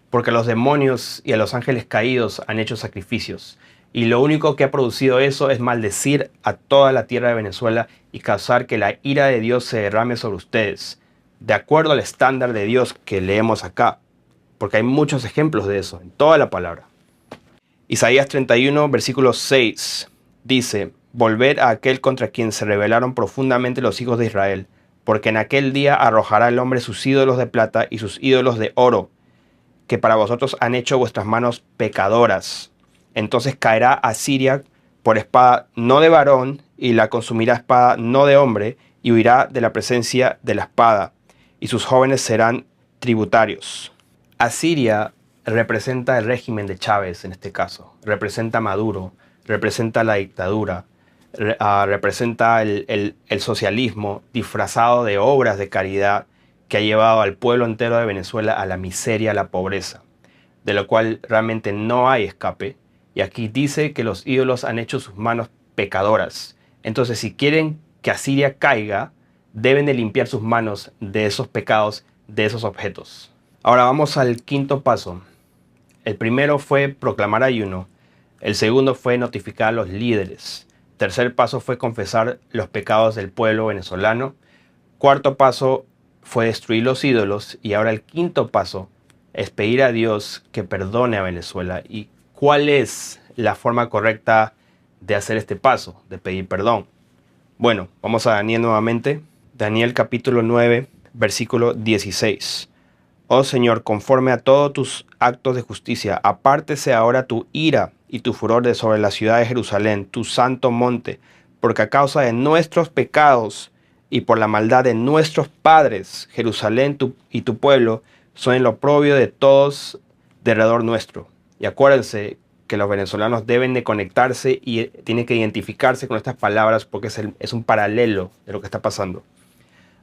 Porque los demonios y a los ángeles caídos han hecho sacrificios. Y lo único que ha producido eso es maldecir a toda la tierra de Venezuela y causar que la ira de Dios se derrame sobre ustedes, de acuerdo al estándar de Dios que leemos acá. Porque hay muchos ejemplos de eso en toda la palabra. Isaías 31, versículo 6 dice: volver a aquel contra quien se rebelaron profundamente los hijos de Israel, porque en aquel día arrojará el hombre sus ídolos de plata y sus ídolos de oro, que para vosotros han hecho vuestras manos pecadoras. Entonces caerá Asiria por espada no de varón, y la consumirá espada no de hombre, y huirá de la presencia de la espada, y sus jóvenes serán tributarios. Asiria representa el régimen de Chávez en este caso, representa a Maduro, representa la dictadura, representa el socialismo disfrazado de obras de caridad que ha llevado al pueblo entero de Venezuela a la miseria, a la pobreza, de lo cual realmente no hay escape. Y aquí dice que los ídolos han hecho sus manos pecadoras. Entonces, si quieren que Asiria caiga, deben de limpiar sus manos de esos pecados, de esos objetos. Ahora vamos al quinto paso. El primero fue proclamar ayuno. El segundo fue notificar a los líderes. Tercer paso fue confesar los pecados del pueblo venezolano. Cuarto paso fue destruir los ídolos. Y ahora el quinto paso es pedir a Dios que perdone a Venezuela. ¿Y cuál es la forma correcta de hacer este paso, de pedir perdón? Bueno, vamos a Daniel nuevamente. Daniel capítulo 9, versículo 16. Oh Señor, conforme a todos tus actos de justicia, apártese ahora tu ira y tu furor de sobre la ciudad de Jerusalén, tu santo monte, porque a causa de nuestros pecados y por la maldad de nuestros padres, Jerusalén y tu pueblo son el oprobio de todos de alrededor nuestro. Y acuérdense que los venezolanos deben de conectarse y tienen que identificarse con estas palabras porque es un paralelo de lo que está pasando.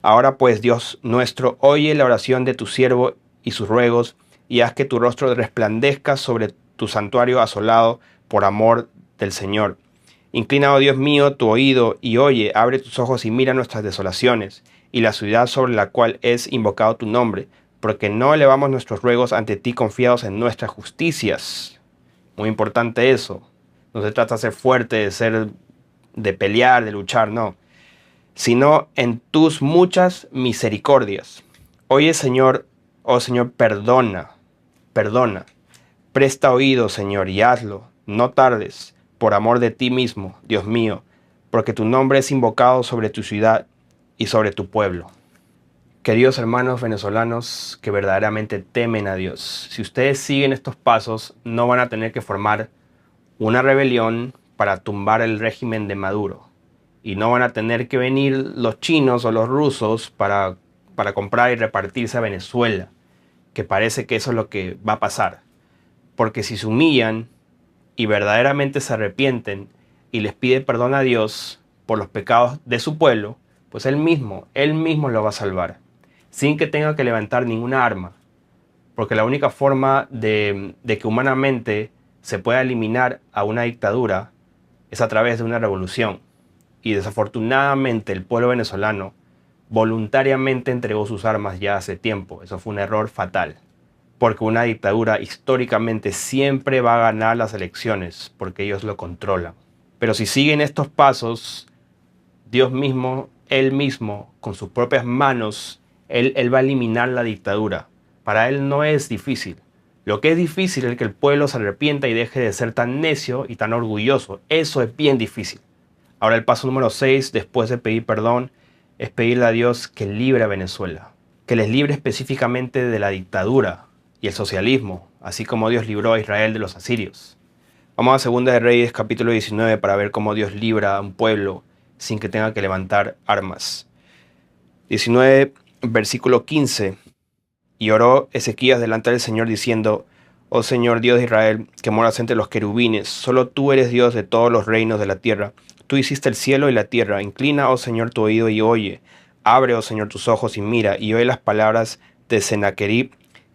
Ahora pues, Dios nuestro, oye la oración de tu siervo y sus ruegos, y haz que tu rostro resplandezca sobre tu santuario asolado por amor del Señor. Inclina, oh Dios mío, tu oído y oye, abre tus ojos y mira nuestras desolaciones, y la ciudad sobre la cual es invocado tu nombre, porque no elevamos nuestros ruegos ante ti confiados en nuestras justicias. Muy importante eso. No se trata de ser fuerte, de pelear, de luchar, no, sino en tus muchas misericordias. Oye, Señor, oh Señor, perdona. Presta oído, Señor, y hazlo. No tardes, por amor de ti mismo, Dios mío, porque tu nombre es invocado sobre tu ciudad y sobre tu pueblo. Queridos hermanos venezolanos que verdaderamente temen a Dios, si ustedes siguen estos pasos, no van a tener que formar una rebelión para tumbar el régimen de Maduro. Y no van a tener que venir los chinos o los rusos para comprar y repartirse a Venezuela, que parece que eso es lo que va a pasar. Porque si se humillan y verdaderamente se arrepienten y les piden perdón a Dios por los pecados de su pueblo, pues Él mismo lo va a salvar, sin que tenga que levantar ninguna arma. Porque la única forma de que humanamente se pueda eliminar a una dictadura es a través de una revolución. Y desafortunadamente el pueblo venezolano voluntariamente entregó sus armas ya hace tiempo. Eso fue un error fatal. Porque una dictadura históricamente siempre va a ganar las elecciones, porque ellos lo controlan. Pero si siguen estos pasos, Dios mismo, Él mismo, con sus propias manos, Él va a eliminar la dictadura. Para Él no es difícil. Lo que es difícil es que el pueblo se arrepienta y deje de ser tan necio y tan orgulloso. Eso es bien difícil. Ahora el paso número 6, después de pedir perdón, es pedirle a Dios que libre a Venezuela. Que les libre específicamente de la dictadura y el socialismo, así como Dios libró a Israel de los asirios. Vamos a 2 de Reyes, capítulo 19, para ver cómo Dios libra a un pueblo sin que tenga que levantar armas. 19, versículo 15. Y oró Ezequías delante del Señor diciendo: Oh Señor Dios de Israel, que moras entre los querubines, solo tú eres Dios de todos los reinos de la tierra. Tú hiciste el cielo y la tierra. Inclina, oh Señor, tu oído y oye. Abre, oh Señor, tus ojos y mira, y oye las palabras de Sennacherib,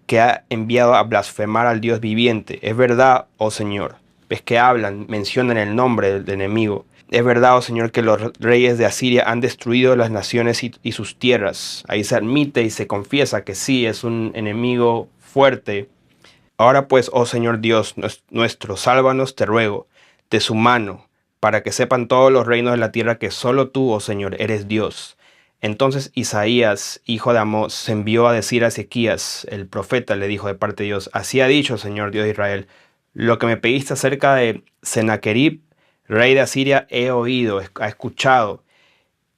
que ha enviado a blasfemar al Dios viviente. Es verdad, oh Señor. Ves que hablan, mencionan el nombre del enemigo. Es verdad, oh Señor, que los reyes de Asiria han destruido las naciones y sus tierras. Ahí se admite y se confiesa que sí, es un enemigo fuerte. Ahora pues, oh Señor Dios nuestro, sálvanos, te ruego, de su mano, para que sepan todos los reinos de la tierra que solo tú, oh Señor, eres Dios. Entonces Isaías, hijo de Amós, se envió a decir a Ezequías, el profeta, le dijo de parte de Dios: así ha dicho, Señor Dios de Israel, lo que me pediste acerca de Sennacherib, rey de Asiria, he oído, ha escuchado.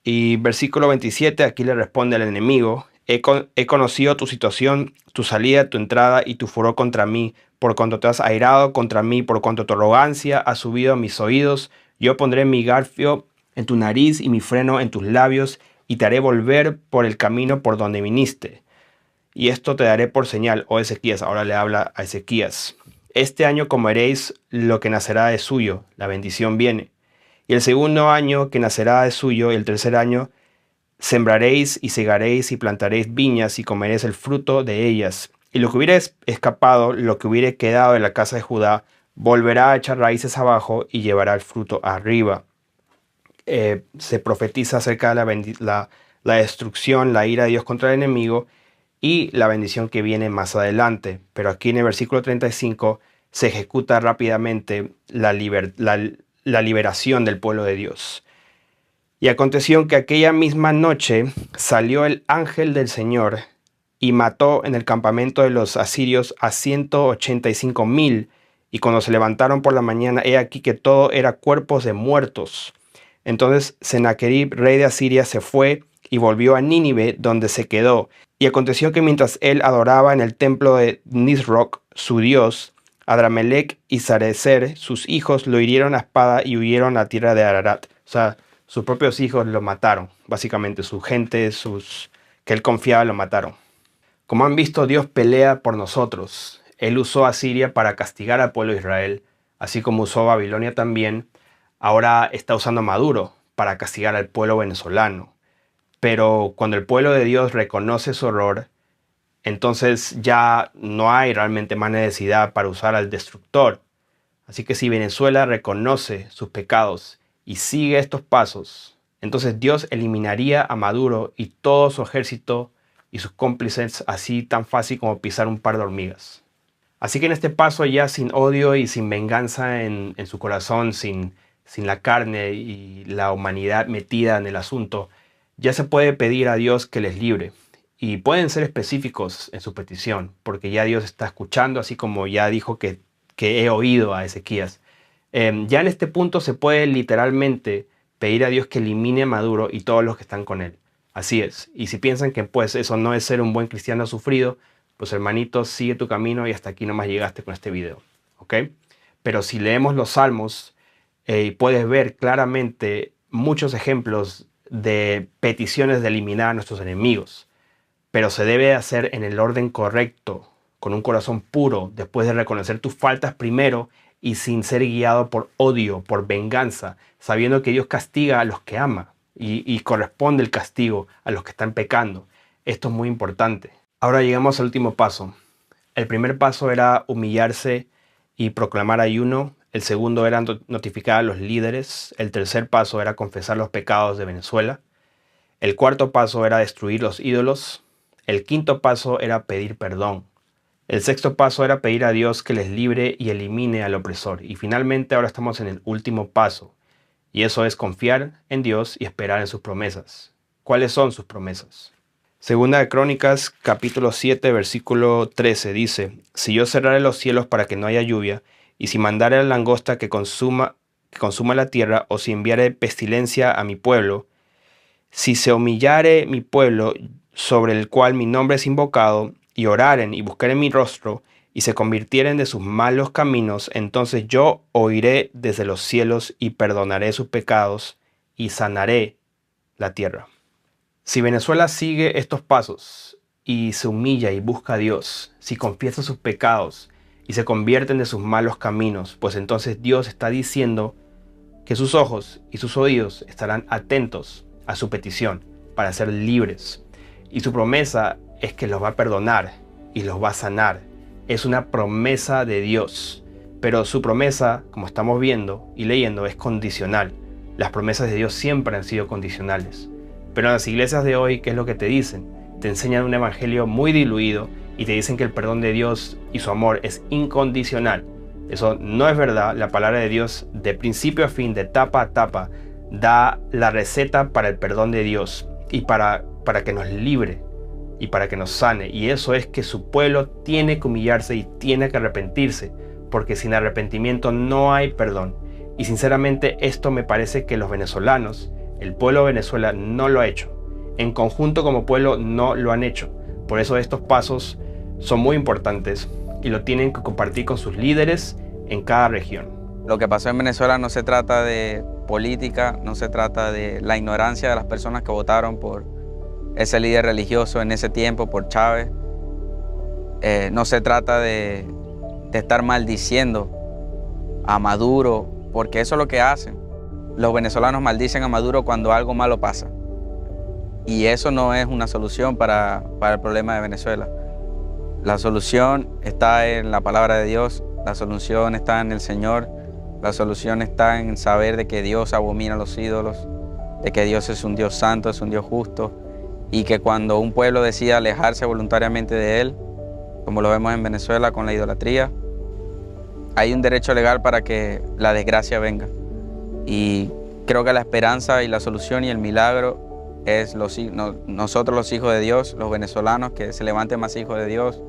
Y versículo 27, aquí le responde el enemigo: he conocido tu situación, tu salida, tu entrada y tu furor contra mí, por cuanto te has airado contra mí, por cuanto tu arrogancia ha subido a mis oídos. Yo pondré mi garfio en tu nariz y mi freno en tus labios, y te haré volver por el camino por donde viniste. Y esto te daré por señal, oh Ezequías. Ahora le habla a Ezequías: este año comeréis lo que nacerá de suyo, la bendición viene. Y el segundo año que nacerá de suyo, y el tercer año, sembraréis y segaréis y plantaréis viñas y comeréis el fruto de ellas. Y lo que hubiera escapado, lo que hubiera quedado de la casa de Judá, volverá a echar raíces abajo y llevará el fruto arriba. Se profetiza acerca de la destrucción, la ira de Dios contra el enemigo y la bendición que viene más adelante. Pero aquí en el versículo 35 se ejecuta rápidamente la liberación del pueblo de Dios. Y aconteció que aquella misma noche salió el ángel del Señor y mató en el campamento de los asirios a 185,000. Y cuando se levantaron por la mañana, he aquí que todo era cuerpos de muertos. Entonces Sennacherib, rey de Asiria, se fue y volvió a Nínive, donde se quedó. Y aconteció que mientras él adoraba en el templo de Nisroch, su dios, Adramelech y Sarecer, sus hijos, lo hirieron a espada y huyeron a tierra de Ararat. O sea, sus propios hijos lo mataron. Básicamente, su gente, que él confiaba, lo mataron. Como han visto, Dios pelea por nosotros. Él usó a Siria para castigar al pueblo de Israel, así como usó Babilonia también. Ahora está usando a Maduro para castigar al pueblo venezolano. Pero cuando el pueblo de Dios reconoce su error, entonces ya no hay realmente más necesidad para usar al destructor. Así que si Venezuela reconoce sus pecados y sigue estos pasos, entonces Dios eliminaría a Maduro y todo su ejército y sus cómplices así tan fácil como pisar un par de hormigas. Así que en este paso, ya sin odio y sin venganza en su corazón, sin la carne y la humanidad metida en el asunto, ya se puede pedir a Dios que les libre. Y pueden ser específicos en su petición, porque ya Dios está escuchando, así como ya dijo que he oído a Ezequías. Ya en este punto se puede literalmente pedir a Dios que elimine a Maduro y todos los que están con él. Así es. Y si piensan que pues eso no es ser un buen cristiano sufrido, pues hermanito, sigue tu camino y hasta aquí nomás llegaste con este video. ¿Ok? Pero si leemos los Salmos, puedes ver claramente muchos ejemplos de peticiones de eliminar a nuestros enemigos. Pero se debe hacer en el orden correcto, con un corazón puro, después de reconocer tus faltas primero y sin ser guiado por odio, por venganza, sabiendo que Dios castiga a los que ama y corresponde el castigo a los que están pecando. Esto es muy importante. Ahora llegamos al último paso. El primer paso era humillarse y proclamar ayuno. El segundo era notificar a los líderes. El tercer paso era confesar los pecados de Venezuela. El cuarto paso era destruir los ídolos. El quinto paso era pedir perdón. El sexto paso era pedir a Dios que les libre y elimine al opresor. Y finalmente ahora estamos en el último paso. Y eso es confiar en Dios y esperar en sus promesas. ¿Cuáles son sus promesas? Segunda de Crónicas, capítulo 7, versículo 13, dice: si yo cerrare los cielos para que no haya lluvia, y si mandare la langosta que consuma la tierra, o si enviare pestilencia a mi pueblo, si se humillare mi pueblo, sobre el cual mi nombre es invocado, y oraren y buscaren mi rostro, y se convirtieren de sus malos caminos, entonces yo oiré desde los cielos y perdonaré sus pecados y sanaré la tierra. Si Venezuela sigue estos pasos y se humilla y busca a Dios, si confiesa sus pecados y se convierten de sus malos caminos, pues entonces Dios está diciendo que sus ojos y sus oídos estarán atentos a su petición para ser libres. Y su promesa es que los va a perdonar y los va a sanar. Es una promesa de Dios, pero su promesa, como estamos viendo y leyendo, es condicional. Las promesas de Dios siempre han sido condicionales. Pero en las iglesias de hoy, ¿qué es lo que te dicen? Te enseñan un evangelio muy diluido y te dicen que el perdón de Dios y su amor es incondicional. Eso no es verdad. La palabra de Dios, de principio a fin, de tapa a tapa, da la receta para el perdón de Dios y para que nos libre y para que nos sane. Y eso es que su pueblo tiene que humillarse y tiene que arrepentirse, porque sin arrepentimiento no hay perdón. Y sinceramente esto me parece que los venezolanos, el pueblo de Venezuela, no lo ha hecho. En conjunto como pueblo no lo han hecho. Por eso estos pasos son muy importantes y lo tienen que compartir con sus líderes en cada región.
Lo que pasó en Venezuela no se trata de política, no se trata de la ignorancia de las personas que votaron por ese líder religioso en ese tiempo, por Chávez. No se trata de estar maldiciendo a Maduro, porque eso es lo que hacen. Los venezolanos maldicen a Maduro cuando algo malo pasa. Y eso no es una solución para el problema de Venezuela. La solución está en la palabra de Dios, la solución está en el Señor, la solución está en saber de que Dios abomina a los ídolos, de que Dios es un Dios santo, es un Dios justo, y que cuando un pueblo decide alejarse voluntariamente de Él, como lo vemos en Venezuela con la idolatría, hay un derecho legal para que la desgracia venga. Y creo que la esperanza y la solución y el milagro es nosotros los hijos de Dios, los venezolanos, que se levanten más hijos de Dios,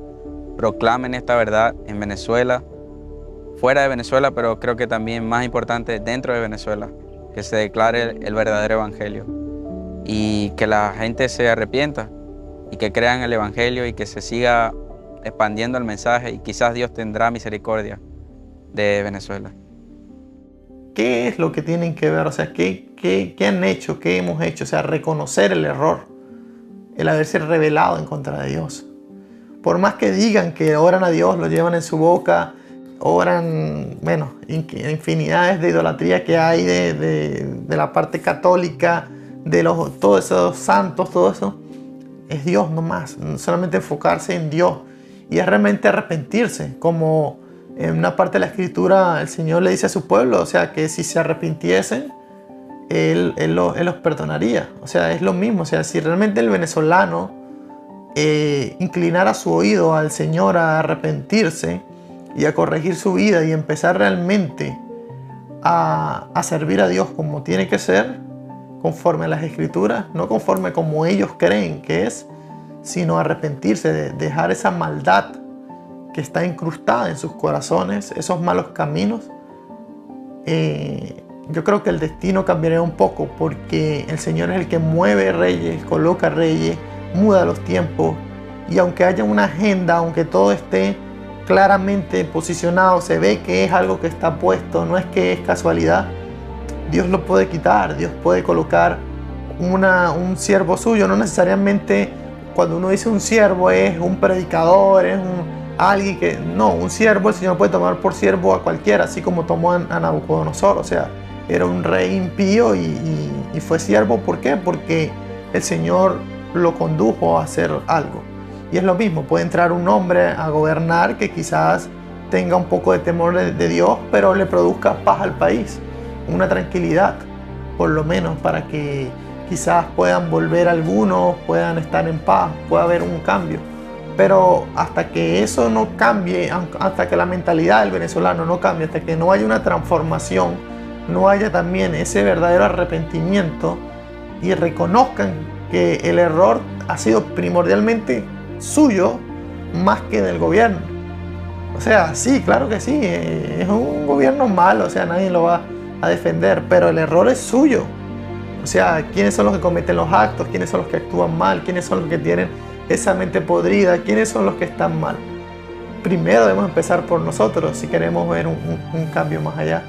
proclamen esta verdad en Venezuela, fuera de Venezuela, pero creo que también más importante dentro de Venezuela, que se declare el verdadero evangelio y que la gente se arrepienta y que crean el evangelio y que se siga expandiendo el mensaje, y quizás Dios tendrá misericordia de Venezuela.
¿Qué es lo que tienen que ver? O sea, ¿qué han hecho? ¿Qué hemos hecho? O sea, reconocer el error, el haberse rebelado en contra de Dios. Por más que digan que oran a Dios, lo llevan en su boca, oran, bueno, infinidades de idolatría que hay de la parte católica, de todos esos santos, todo eso, es Dios nomás. Solamente enfocarse en Dios y es realmente arrepentirse, como en una parte de la Escritura el Señor le dice a su pueblo, o sea, que si se arrepintiesen, Él los perdonaría. O sea, es lo mismo. O sea, si realmente el venezolano inclinara su oído al Señor a arrepentirse y a corregir su vida y empezar realmente a servir a Dios como tiene que ser, conforme a las Escrituras, no conforme como ellos creen que es, sino arrepentirse, de dejar esa maldad que está incrustada en sus corazones, esos malos caminos. Yo creo que el destino cambiaría un poco, porque el Señor es el que mueve reyes, coloca reyes, muda los tiempos, y aunque haya una agenda, aunque todo esté claramente posicionado, se ve que es algo que está puesto, no es que es casualidad, Dios lo puede quitar, Dios puede colocar un siervo suyo. No necesariamente cuando uno dice un siervo es un predicador, es alguien que... No, un siervo el Señor puede tomar por siervo a cualquiera, así como tomó a Nabucodonosor. O sea, era un rey impío y fue siervo. ¿Por qué? Porque el Señor lo condujo a hacer algo. Y es lo mismo, puede entrar un hombre a gobernar que quizás tenga un poco de temor de Dios, pero le produzca paz al país, una tranquilidad, por lo menos, para que quizás puedan volver algunos, puedan estar en paz, pueda haber un cambio. Pero hasta que eso no cambie, hasta que la mentalidad del venezolano no cambie, hasta que no haya una transformación, no haya también ese verdadero arrepentimiento y reconozcan que el error ha sido primordialmente suyo más que del gobierno. O sea, sí, claro que sí, es un gobierno malo, o sea, nadie lo va a defender, pero el error es suyo. O sea, ¿quiénes son los que cometen los actos? ¿Quiénes son los que actúan mal? ¿Quiénes son los que tienen esa mente podrida? ¿Quiénes son los que están mal? Primero debemos empezar por nosotros si queremos ver un cambio más allá.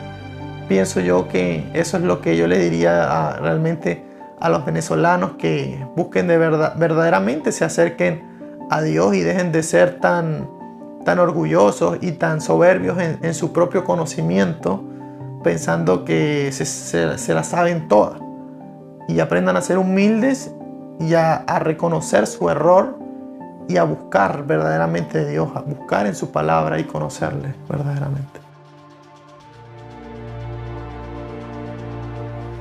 Pienso yo que eso es lo que yo le diría realmente a los venezolanos, que busquen de verdad, verdaderamente se acerquen a Dios y dejen de ser tan orgullosos y tan soberbios en su propio conocimiento, pensando que se la saben todas, y aprendan a ser humildes y a reconocer su error y a buscar verdaderamente de Dios, a buscar en su palabra y conocerle verdaderamente.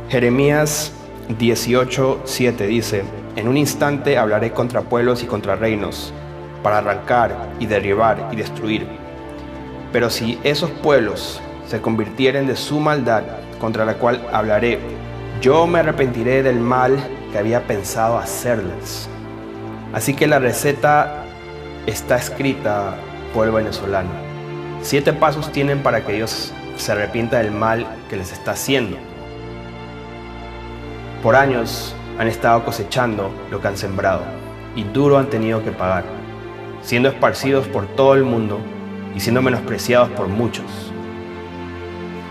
Jeremías 18:7 dice: en un instante hablaré contra pueblos y contra reinos, para arrancar y derribar y destruir. Pero si esos pueblos se convirtieren de su maldad, contra la cual hablaré, yo me arrepentiré del mal que había pensado hacerles. Así que la receta está escrita, pueblo venezolano. 7 pasos tienen para que Dios se arrepienta del mal que les está haciendo. Por años han estado cosechando lo que han sembrado, y duro han tenido que pagar, siendo esparcidos por todo el mundo y siendo menospreciados por muchos.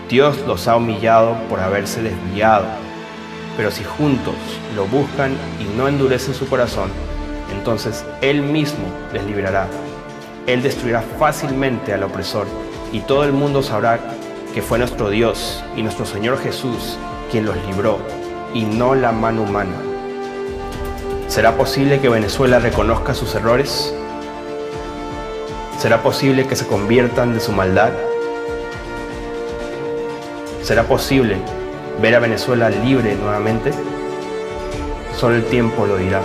Dios los ha humillado por haberse desviado, pero si juntos lo buscan y no endurecen su corazón, entonces Él mismo les librará. Él destruirá fácilmente al opresor, y todo el mundo sabrá que fue nuestro Dios y nuestro Señor Jesús quien los libró, y no la mano humana. ¿Será posible que Venezuela reconozca sus errores? ¿Será posible que se conviertan de su maldad? ¿Será posible ver a Venezuela libre nuevamente? Solo el tiempo lo dirá.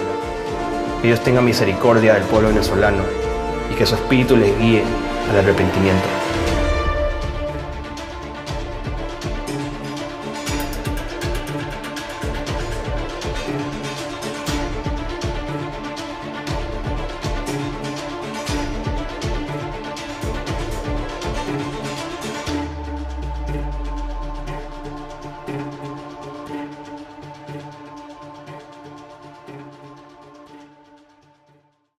Que Dios tenga misericordia del pueblo venezolano y que su espíritu les guíe al arrepentimiento.